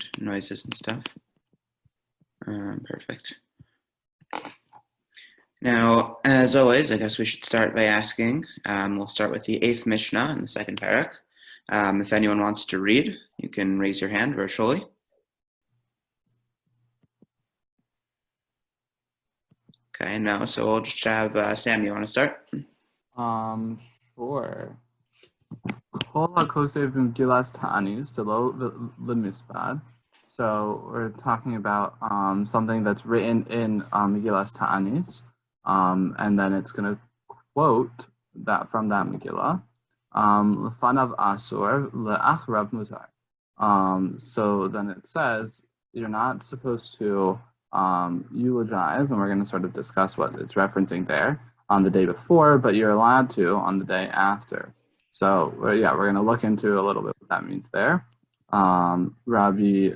background noises and stuff. Perfect. Now, as always, I guess we should start by asking, we'll start with the 8th Mishnah in the 2nd parak. If anyone wants to read, you can raise your hand virtually. Okay, no, so we'll just have Sam, you want to start? Sure. Kol HaKosev B'Megillas Ta'anis Delo L'Mispad. So we're talking about something that's written in Megillas Ta'anis, and then it's going to quote that from that Megillah. L'fanav Asur Le'achrav Mutar. So then it says you're not supposed to eulogize, and we're going to sort of discuss what it's referencing there on the day before, but you're allowed to on the day after. So yeah, we're going to look into a little bit what that means there. Rabbi.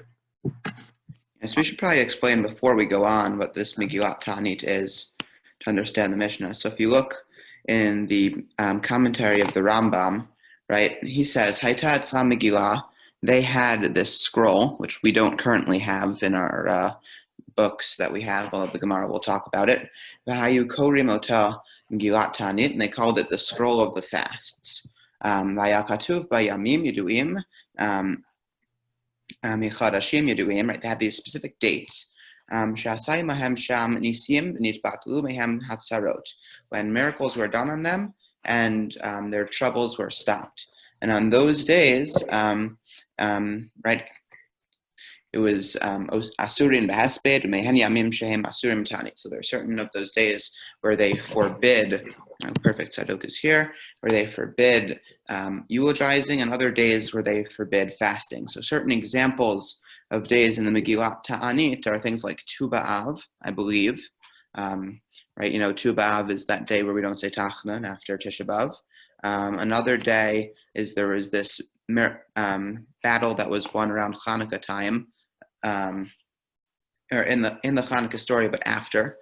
Yes, we should probably explain before we go on what this Megillat Ta'anit is to understand the Mishnah. So if you look in the commentary of the Rambam, right, he says, Haita Etzla Megillah, they had this scroll, which we don't currently have in our books that we have, although the Gemara will talk about it. V'hayu korim ota Megillat Ta'anit, and they called it the scroll of the fasts. V'yakatuv b'yamim yeduim, Michadashim Yeduim, right? They had these specific dates. Shasai Mahem Sham Nisim Nitbatlu Mehem Hatzarot, when miracles were done on them and their troubles were stopped. And on those days, right, it was Asurin Behesped Mehen Yamim Shehem Asurim Tani. So there are certain of those days where they forbid. Perfect, Sadok is here, where they forbid eulogizing, and other days where they forbid fasting. So certain examples of days in the Megillat Ta'anit are things like Tu B'Av, I believe. Right, you know, Tu B'Av is that day where we don't say Tachnan after Tisha B'Av. Another day is there was this battle that was won around Hanukkah time, or in the Hanukkah story, but after.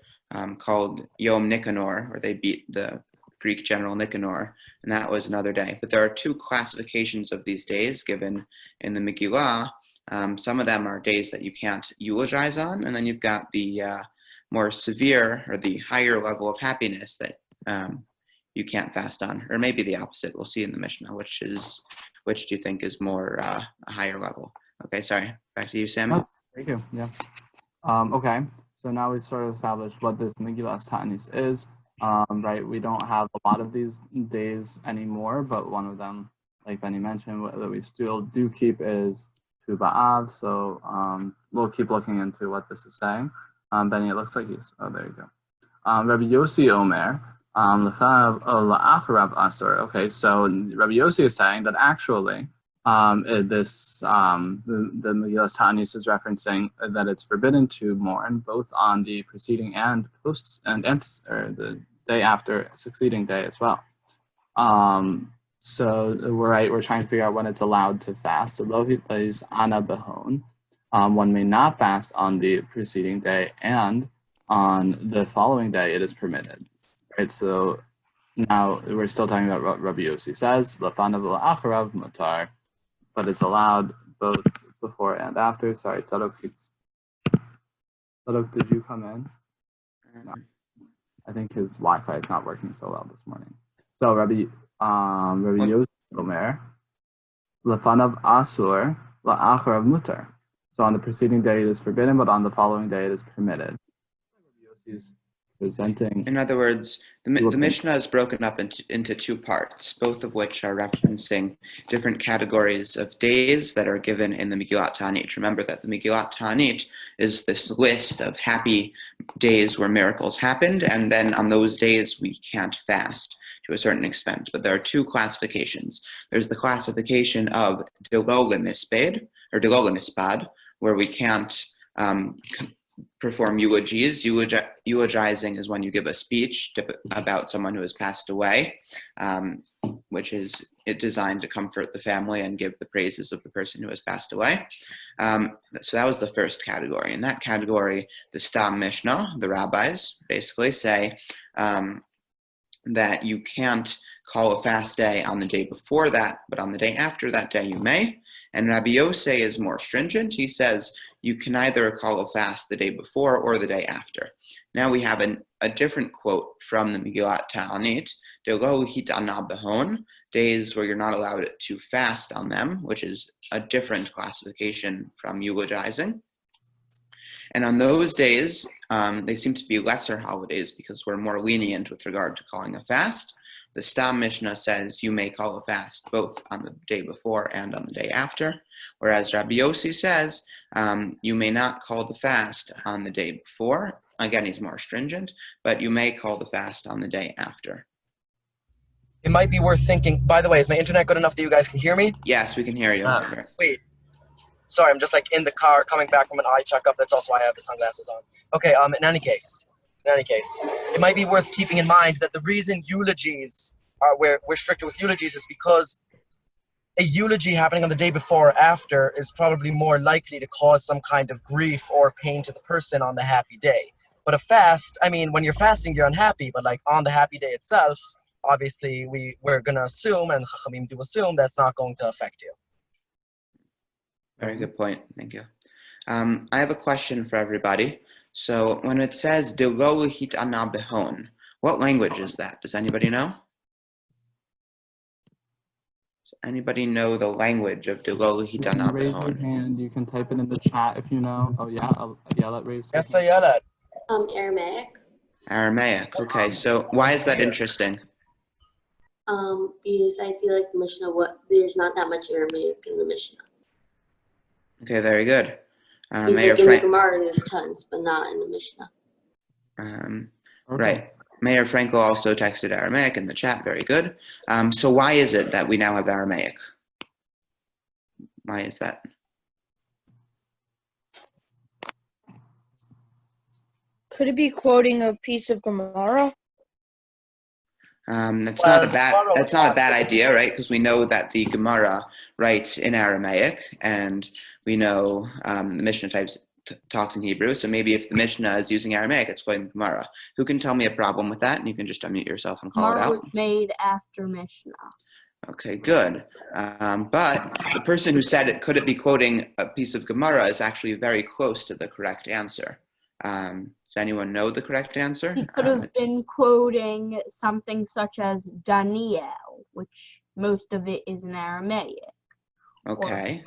Called Yom Nicanor, where they beat the Greek general Nicanor, and that was another day. But there are two classifications of these days given in the Megillah. Some of them are days that you can't eulogize on, and then you've got the more severe or the higher level of happiness that you can't fast on, or maybe the opposite. We'll see in the Mishnah, which do you think is more a higher level? Okay, sorry. Back to you, Sammy. Oh, thank you. Yeah. Okay. So now we sort of established what this Megillas Ta'anis is, right? We don't have a lot of these days anymore, but one of them, like Benny mentioned, that we still do keep is Tu B'Av. So we'll keep looking into what this is saying. Benny, it looks like there you go. Rabbi Yossi Omer, La'acharav Asur. Okay, so Rabbi Yossi is saying that actually, the Megillas Ta'anis is referencing that it's forbidden to mourn both on the preceding and the day after succeeding day as well. So we're trying to figure out when it's allowed to fast. Is ana behon. One may not fast on the preceding day, and on the following day it is permitted. Right. So now we're still talking about what Rabbi Yossi says. Lafanav la'acharav mutar. But it's allowed both before and after. Sorry, Tzadok, did you come in? No. I think his Wi-Fi is not working so well this morning. So Rabbi Yosef Omer, Lefanav Asur, La'acharav Mutar. So on the preceding day it is forbidden, but on the following day it is permitted. Rabbi Yossi's presenting. In other words, the Mishnah is broken up into two parts, both of which are referencing different categories of days that are given in the Megillat Ta'anit. Remember that the Megillat Ta'anit is this list of happy days where miracles happened, and then on those days we can't fast to a certain extent. But there are two classifications. There's the classification of Dilol Mispad, or Dilol Mispad, where we can't perform eulogies. Eulogizing is when you give a speech about someone who has passed away, which is designed to comfort the family and give the praises of the person who has passed away. So that was the first category. In that category, the Stam Mishnah, the rabbis, basically say that you can't call a fast day on the day before that, but on the day after that day you may. And Rabbi Yosei is more stringent. He says you can either call a fast the day before or the day after. Now we have a different quote from the Megillat Ta'anit, Delo hit'ana behon, days where you're not allowed to fast on them, which is a different classification from eulogizing. And on those days, they seem to be lesser holidays because we're more lenient with regard to calling a fast. The Stam Mishnah says you may call a fast both on the day before and on the day after, whereas Rabbi Yossi says you may not call the fast on the day before. Again, he's more stringent, but you may call the fast on the day after. It might be worth thinking, by the way, is my internet good enough that you guys can hear me? Yes, we can hear you. Wait. Sorry, I'm just in the car coming back from an eye checkup. That's also why I have the sunglasses on. Okay, in any case, it might be worth keeping in mind that the reason eulogies we're stricter with eulogies is because a eulogy happening on the day before or after is probably more likely to cause some kind of grief or pain to the person on the happy day. But a fast, when you're fasting, you're unhappy, but on the happy day itself, obviously we're going to assume, and Chachamim do assume, that's not going to affect you. Very good point. Thank you. I have a question for everybody. So when it says Delo hit'ana behon, what language is that? Does anybody know? Does anybody know the language of Delo hit'ana behon? Raise your hand. You can type it in the chat if you know. Oh yeah, I'll yell at raised. Yes, I yell at. Aramaic. Aramaic. Okay, so why is that interesting? Because I feel like the Mishnah, there's not that much Aramaic in the Mishnah. Okay, very good. Mayor in the Gemara, there's tons, but not in the Mishnah. Okay. Right. Mayor Franco also texted Aramaic in the chat. Very good. So why is it that we now have Aramaic? Why is that? Could it be quoting a piece of Gemara? That's not a bad idea, right? Because we know that the Gemara writes in Aramaic, and we know the Mishnah talks in Hebrew. So maybe if the Mishnah is using Aramaic, it's quoting the Gemara. Who can tell me a problem with that? And you can just unmute yourself and call it out. Gemara was made after Mishnah. Okay, good. But the person who said could it be quoting a piece of Gemara is actually very close to the correct answer. Does anyone know the correct answer? He could have been quoting something such as Daniel, which most of it is in Aramaic. Okay,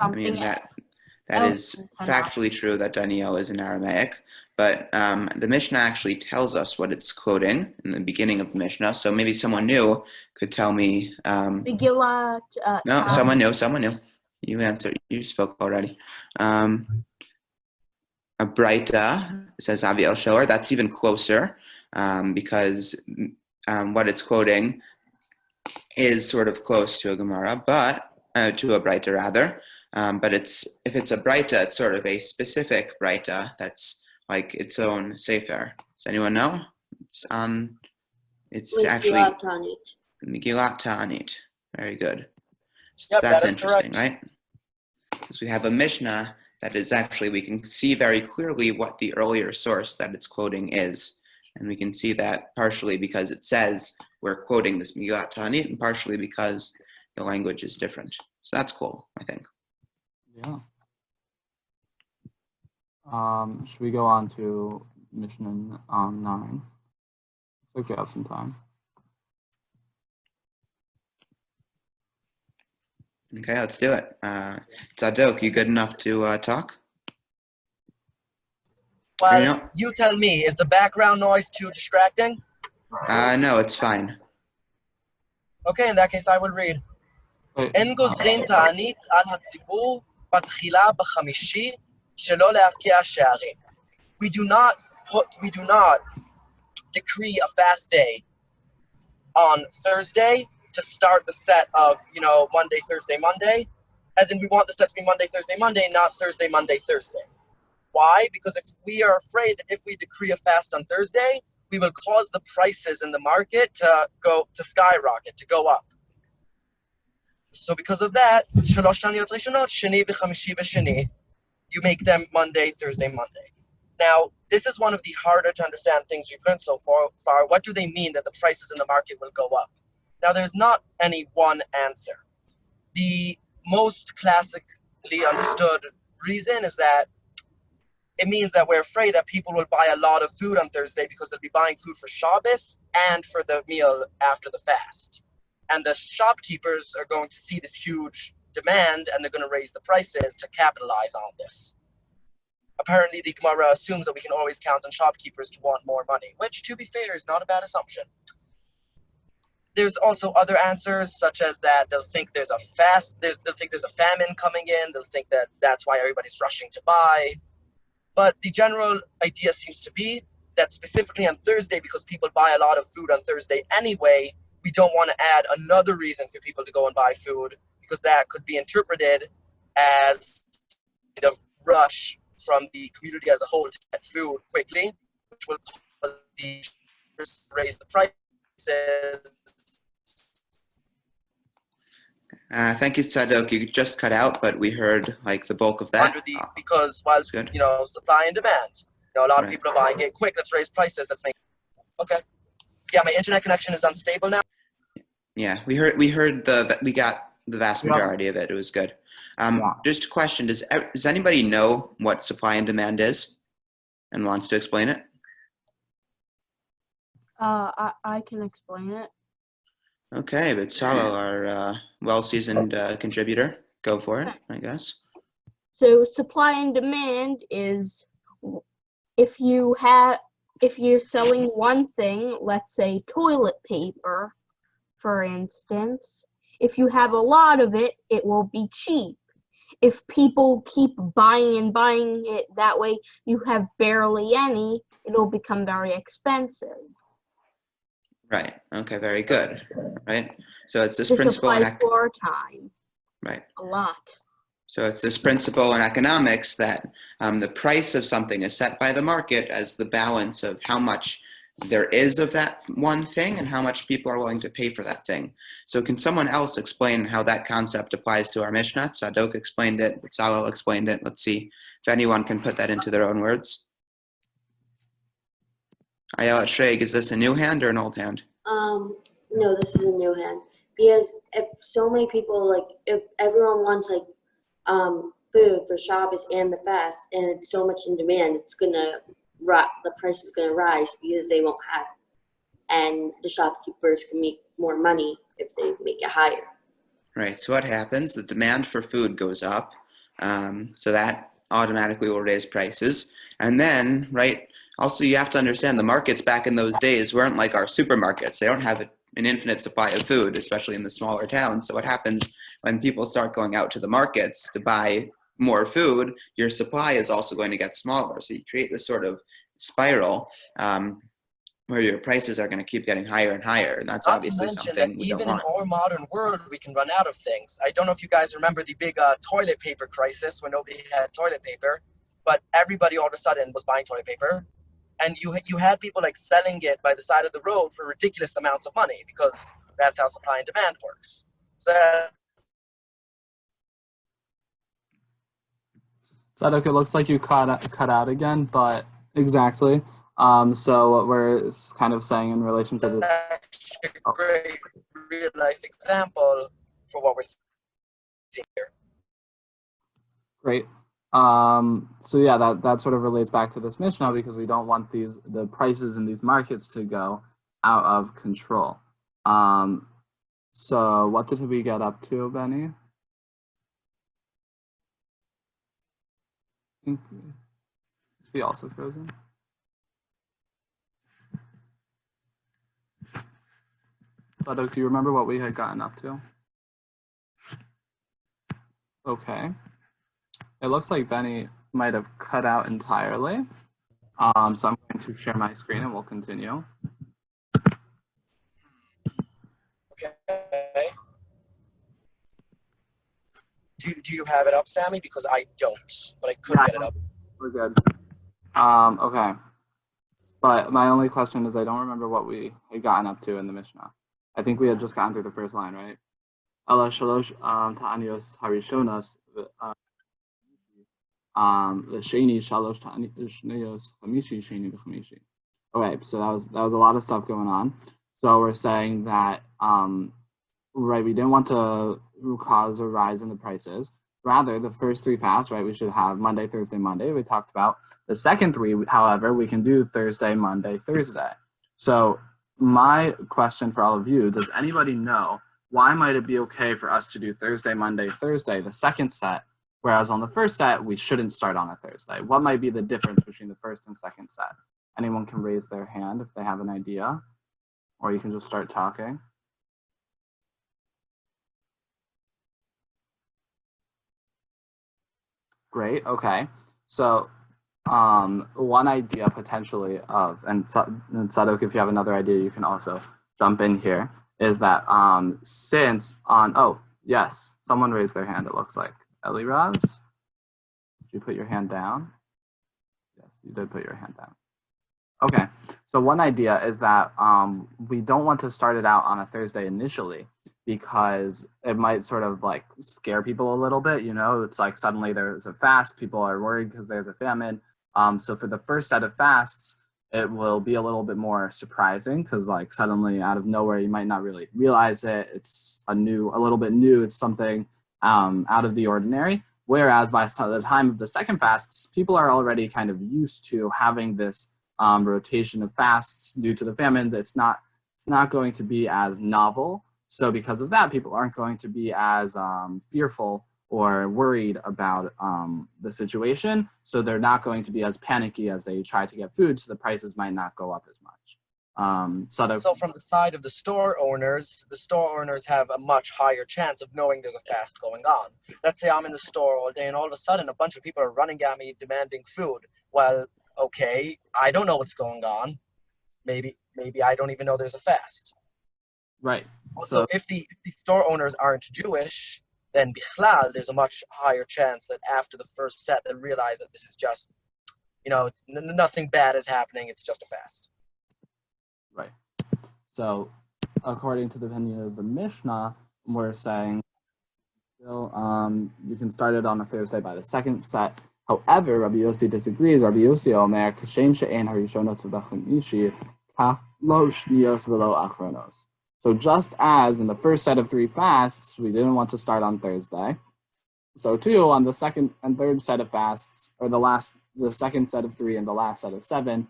that is factually true that Daniel is in Aramaic, but the Mishnah actually tells us what it's quoting in the beginning of the Mishnah, so maybe someone new could tell me. Megillat. No, someone new. You answered, you spoke already. A Braita, says Aviel Shiur, that's even closer because what it's quoting is sort of close to a Gemara, but to a Braita rather. But if it's a Braita, it's sort of a specific Braita that's like its own sefer. Does anyone know? It's actually Megillat Ta'anit. Very good. So yep, that's that is interesting, correct. right? Because we have a Mishnah that is actually, we can see very clearly what the earlier source that it's quoting is. And we can see that partially because it says we're quoting this Megillat Ta'anit and partially because the language is different. So that's cool, I think. Yeah. Should we go on to Mishnah 9? Looks like we have some time. Okay, let's do it. Tzadok, you good enough to talk? Well, you tell me, is the background noise too distracting? No, it's fine. Okay, in that case, I will read. אין גוזרין תענית על הציבור בתחילה בחמישי שלא להבקיע שערים. We do not decree a fast day on Thursday to start the set of, Monday, Thursday, Monday, as in we want the set to be Monday, Thursday, Monday, not Thursday, Monday, Thursday. Why? Because if we are afraid that if we decree a fast on Thursday, we will cause the prices in the market to skyrocket, to go up. So because of that, shalosh taniyot rishonot, sheni v'chamishi v'sheni, you make them Monday, Thursday, Monday. Now, this is one of the harder to understand things we've learned so far. What do they mean that the prices in the market will go up? Now, there's not any one answer. The most classic the understood reason is that it means that we're afraid that people will buy a lot of food on Thursday because they'll be buying food for Shabbos and for the meal after the fast. And the shopkeepers are going to see this huge demand and they're going to raise the prices to capitalize on this. Apparently, the Gemara assumes that we can always count on shopkeepers to want more money, which, to be fair, is not a bad assumption. There's also other answers, such as that they'll think there's a famine coming in. They'll think that that's why everybody's rushing to buy. But the general idea seems to be that specifically on Thursday, because people buy a lot of food on Thursday anyway, we don't want to add another reason for people to go and buy food, because that could be interpreted as kind of rush from the community as a whole to get food quickly, which will cause the raise the prices. Thank you, Sadok. You just cut out, but we heard like the bulk of that. Because while good. Supply and demand, a lot of Right. people are buying it quick. Let's raise prices. Let's make. Okay. Yeah, my internet connection is unstable now. Yeah, we got the vast majority of it. It was good. Just a question: Does anybody know what supply and demand is, and wants to explain it? I can explain it. Okay, but Salo, our well-seasoned contributor, go for it, I guess. So supply and demand is if you're selling one thing, let's say toilet paper, for instance, if you have a lot of it, it will be cheap. If people keep buying and buying it that way, you have barely any, it'll become very expensive. Right. Okay, very good. Right. So it's this This principle in applies to our time right. a lot. So it's this principle in economics that the price of something is set by the market as the balance of how much there is of that one thing and how much people are willing to pay for that thing. So can someone else explain how that concept applies to our Mishnah? Sadok explained it, Salo explained it. Let's see if anyone can put that into their own words. Ayala Shreig, is this a new hand or an old hand? No, this is a new hand. Because if so many people, if everyone wants, food for Shabbos and the fast, and it's so much in demand, the price is gonna rise because they won't have it. And the shopkeepers can make more money if they make it higher. Right, so what happens? The demand for food goes up, so that automatically will raise prices. And then, right, also you have to understand the markets back in those days weren't like our supermarkets. They don't have an infinite supply of food, especially in the smaller towns. So what happens when people start going out to the markets to buy more food, your supply is also going to get smaller. So you create this sort of spiral where your prices are going to keep getting higher and higher. And that's obviously something we don't want. Even in our modern world, we can run out of things. I don't know if you guys remember the big toilet paper crisis when nobody had toilet paper, but everybody all of a sudden was buying toilet paper. And you had people selling it by the side of the road for ridiculous amounts of money because that's how supply and demand works. So Sadok, it looks like you cut out again, but exactly. So what we're kind of saying in relation to this. That's actually a great real life example for what we're seeing here. Great. So yeah, that sort of relates back to this Mishnah because we don't want the prices in these markets to go out of control. So what did we get up to, Benny? Is he also frozen? Sadok, do you remember what we had gotten up to? Okay. It looks like Benny might have cut out entirely. So I'm going to share my screen and we'll continue. Okay. Do you have it up, Sammy? Because I don't, but I could get it up. We're good. Okay. But my only question is I don't remember what we had gotten up to in the Mishnah. I think we had just gotten through the first line, right? Allah shalosh ta'anios harishonas sheni shalosh ta'anios chamishi sheni v'chamishi. Okay, so that was a lot of stuff going on. So we're saying that right, we didn't want to cause a rise in the prices, rather the first 3 fasts, right? We should have Monday, Thursday, Monday. We talked about the second 3, however, we can do Thursday, Monday, Thursday. So my question for all of you, does anybody know why might it be okay for us to do Thursday, Monday, Thursday, the second set, whereas on the first set, we shouldn't start on a Thursday? What might be the difference between the first and second set? Anyone can raise their hand if they have an idea, or you can just start talking. Great, okay. So one idea potentially of, and Sadok, if you have another idea, you can also jump in here, is that since on, oh, yes, someone raised their hand, it looks like. Eliraz, did you put your hand down? Yes, you did put your hand down. Okay, so one idea is that we don't want to start it out on a Thursday initially, because it might sort of like scare people a little bit, you know, it's like suddenly there's a fast, people are worried because there's a famine. So for the first set of fasts, it will be a little bit more surprising because like suddenly out of nowhere, you might not really realize it. It's a little bit new. It's something out of the ordinary. Whereas by the time of the second fasts, people are already kind of used to having this rotation of fasts due to the famine. It's not going to be as novel. So because of that, people aren't going to be as fearful or worried about the situation. So they're not going to be as panicky as they try to get food. So the prices might not go up as much. So from the side of the store owners have a much higher chance of knowing there's a fast going on. Let's say I'm in the store all day and all of a sudden a bunch of people are running at me demanding food. Well, okay, I don't know what's going on. Maybe I don't even know there's a fast. Right. Also, if the store owners aren't Jewish, then bichlal, there's a much higher chance that after the first set they realize that this is just, nothing bad is happening. It's just a fast. Right. So according to the opinion of the Mishnah, we're saying still you can start it on a Thursday by the second set. However, Rabbi Yossi disagrees. Rabbi Yossi Omer, Kashem she'en harishonos v'bachim ishi, kach lo shniyos v'lo achronos. So just as in the first set of 3 fasts, we didn't want to start on Thursday. So too, on the second and third set of fasts, or the second set of 3 and the last set of 7,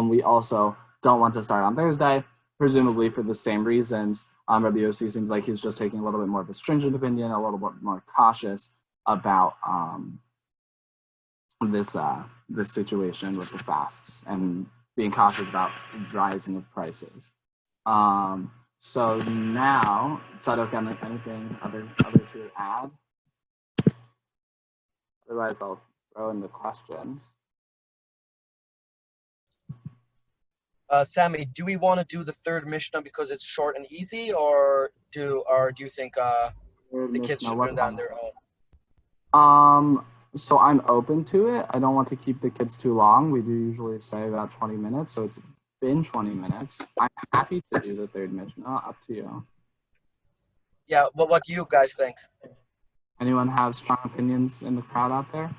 we also don't want to start on Thursday, presumably for the same reasons. Rabbi Yossi seems like he's just taking a little bit more of a stringent opinion, a little bit more cautious about this situation with the fasts and being cautious about rising of prices. So now, Tzadok, anything other to add? Otherwise, I'll throw in the questions. Sammy, do we want to do the third Mishnah because it's short and easy, or do you think the kids should learn that on their own? So I'm open to it. I don't want to keep the kids too long. We do usually say about 20 minutes, so it's been 20 minutes. I'm happy to do the third Mishnah. Up to you. Yeah, what do you guys think? Anyone have strong opinions in the crowd out there?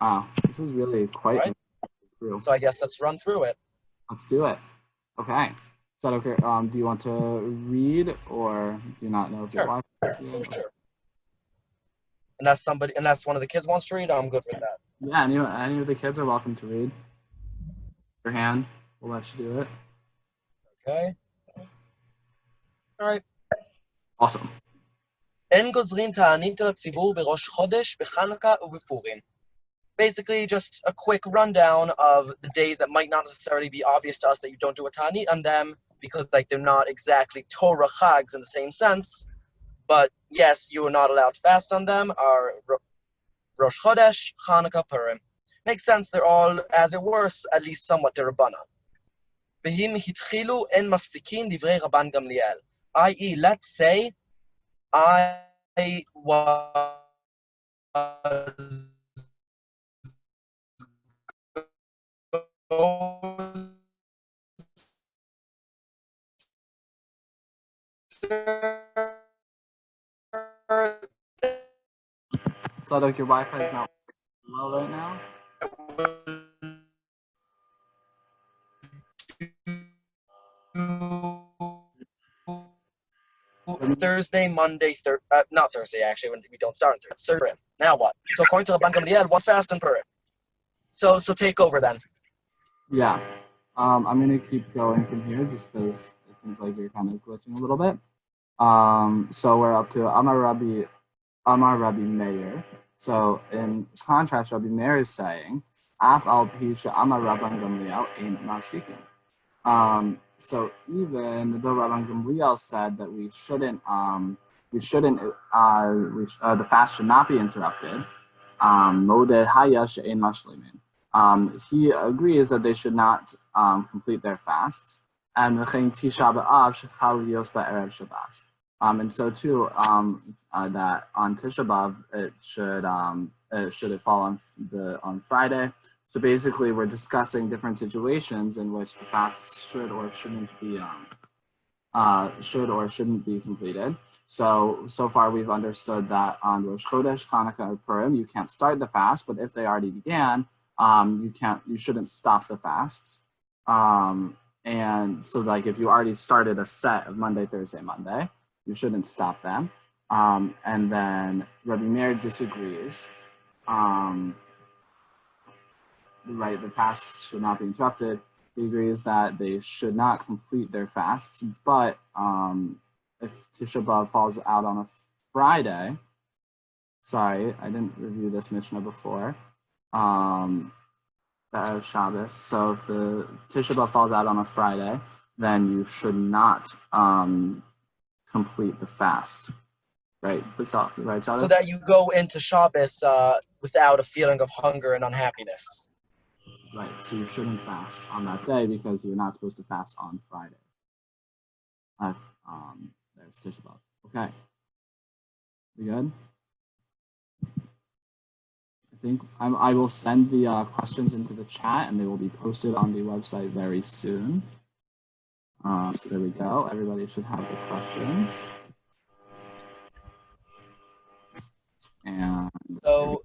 Wow, this is really quite Right. true. So I guess let's run through it. Let's do it. Okay. Is that okay? Do you want to read, or do you not know if your wife is here? Sure. Unless one of the kids wants to read, I'm good with that. Yeah, any of the kids are welcome to read. Your hand, we'll let you do it. Okay. All right. Awesome. אין גוזרין תענית לציבור בראש חודש, בחנוכה ובפורים. Basically, just a quick rundown of the days that might not necessarily be obvious to us that you don't do a ta'anit on them, because they're not exactly Torah chags in the same sense. But yes, you are not allowed to fast on them, are Rosh Chodesh, Chanukah, Purim. Makes sense, they're all, as it were, at least somewhat derabanan. V'him hitchilu en mafsikin divrei Rabban Gamliel. I.e., let's say I was So like your Wi-Fi is not well right now. Thursday, Monday, not Thursday, actually, when we don't start on Thursday. Now what? So according to Rabban Gamliel, one fast and Purim. So take over then. Yeah. I'm going to keep going from here just because it seems like you're kind of glitching a little bit. So we're up to Amar Rabbi Meir. So in contrast, Rabbi Meir is saying, Af al Pisha Amar Rabban Gamliel Ein Masikin. So even though Rabban Gamliel said that the fast should not be interrupted, Modeh Haya She'ein Mashlimin. He agrees that they should not complete their fasts. And V'chein Tisha B'Av Shechal Yos Ba'erev Shabbat. And so too, that on Tisha B'Av it should fall on Friday. So basically, we're discussing different situations in which the fast should or shouldn't be completed. So far we've understood that on Rosh Chodesh, Hanukkah, or Purim, you can't start the fast, but if they already began, you shouldn't stop the fasts. And so like if you already started a set of Monday, Thursday, Monday, you shouldn't stop them. And then Rabbi Meir disagrees. Right, the fast should not be interrupted. He agrees that they should not complete their fasts, but if Tisha B'Av falls out on a Friday, sorry, I didn't review this Mishnah before, Shabbos, so if the Tisha B'Av falls out on a Friday, then you should not complete the fast, right? Right, so that you go into Shabbos without a feeling of hunger and unhappiness. Right, so you shouldn't fast on that day because you're not supposed to fast on Friday. There's Tisha B'Av. Okay. We good? I think I will send the questions into the chat and they will be posted on the website very soon. So there we go. Everybody should have the questions. And so,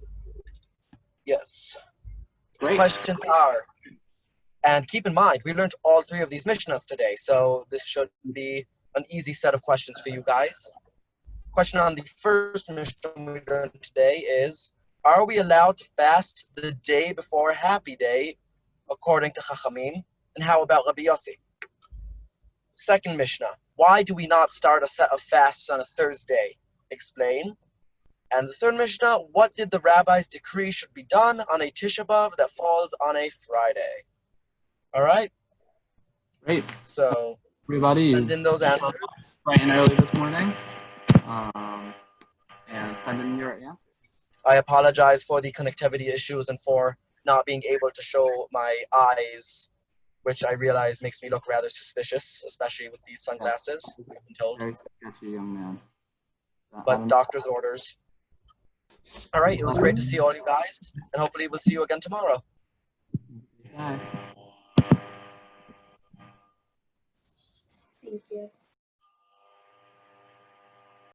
yes. Great. Questions are, and keep in mind, we learned all three of these Mishnahs today, so this should be an easy set of questions for you guys. Question on the first Mishnah we learned today is, are we allowed to fast the day before Happy Day, according to Chachamim? And how about Rabbi Yossi? Second Mishnah, why do we not start a set of fasts on a Thursday? Explain. And the third Mishnah, what did the rabbis decree should be done on a Tisha B'Av that falls on a Friday? All right? Great. So, everybody, send in those answers. Bright and early this morning. And send in your answers. I apologize for the connectivity issues and for not being able to show my eyes, which I realize makes me look rather suspicious, especially with these sunglasses, Yes. I've been told. Very sketchy young man. But doctor's orders. All right, it was great to see all you guys, and hopefully we'll see you again tomorrow. Bye.